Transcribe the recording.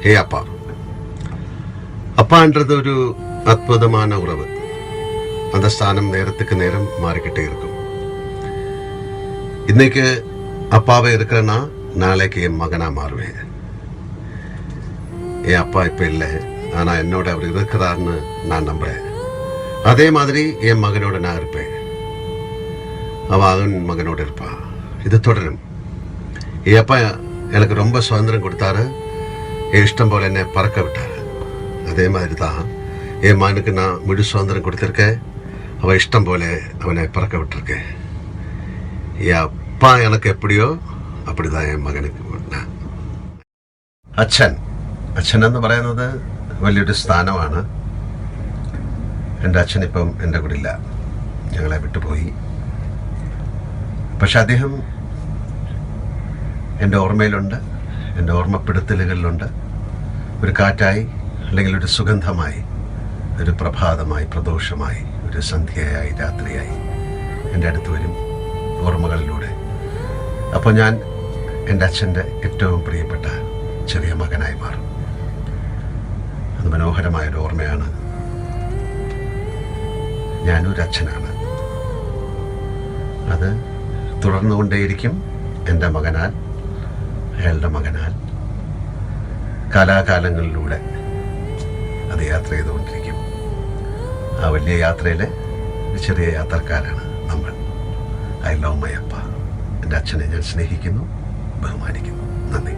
ஹே அப்பா. அப்பான்றது ஒரு அற்புதமான உறவு. அந்த ஸ்தானம் நேரத்துக்கு நேரம் மாறிக்கிட்டே இருக்கும். இன்னைக்கு அப்பாவே இருக்கிறேன்னா நாளைக்கு என் மகனா மாறுவேன். என் அப்பா இப்ப இல்லை, ஆனா என்னோட அவர் இருக்கிறார்னு நான் நம்புறேன். அதே மாதிரி என் மகனோட நான் இருப்பேன், அவன் மகனோட இருப்பான். இது தொடரும். என் அப்பா எனக்கு ரொம்ப சுதந்திரம் கொடுத்தாரு, என் இஷ்டம் போல என்னை பறக்க விட்டாரு. அதே மாதிரி தான் என் மகனுக்கு நான் முழு சுதந்திரம் கொடுத்துருக்கேன், அவன் இஷ்டம் போல அவனை பறக்க விட்டுருக்கேன். என் அப்பா எனக்கு எப்படிയോ அப்படிதான் എൻ മകനുക്ക്. അച്ഛൻ എന്ന് പറയുന്നത് വലിയൊരു സ്ഥാനമാണ്. എൻ്റെ അച്ഛൻ ഇപ്പം എൻ്റെ കൂടെ ഇല്ല, ഞങ്ങളെ വിട്ടുപോയി. പക്ഷെ അദ്ദേഹം എൻ്റെ ഓർമ്മയിലുണ്ട്, എൻ്റെ ഓർമ്മപ്പെടുത്തലുകളിലുണ്ട്. ഒരു കാറ്റായി, അല്ലെങ്കിൽ ഒരു സുഗന്ധമായി, ഒരു പ്രഭാതമായി, പ്രദോഷമായി, ഒരു സന്ധ്യയായി, രാത്രിയായി എൻ്റെ അടുത്ത് വരും ഓർമ്മകളിലൂടെ. അപ്പോൾ ഞാൻ എൻ്റെ അച്ഛൻ്റെ ഏറ്റവും പ്രിയപ്പെട്ട ചെറിയ മകനായി മാറും. അത് മനോഹരമായൊരു ഓർമ്മയാണ്. ഞാനൊരു അച്ഛനാണ്. അത് തുടർന്നുകൊണ്ടേയിരിക്കും. എൻ്റെ മകനാൽ, അയാളുടെ മകനാൽ, കാലാകാലങ്ങളിലൂടെ അത് യാത്ര ചെയ്തുകൊണ്ടിരിക്കും. ആ വലിയ യാത്രയിലെ ചെറിയ യാത്രക്കാരാണ് നമ്മൾ. ഐ ലവ് മൈ അപ്പ. എൻ്റെ അച്ഛനെ ഞാൻ സ്നേഹിക്കുന്നു, ബഹുമാനിക്കുന്നു. നന്ദി.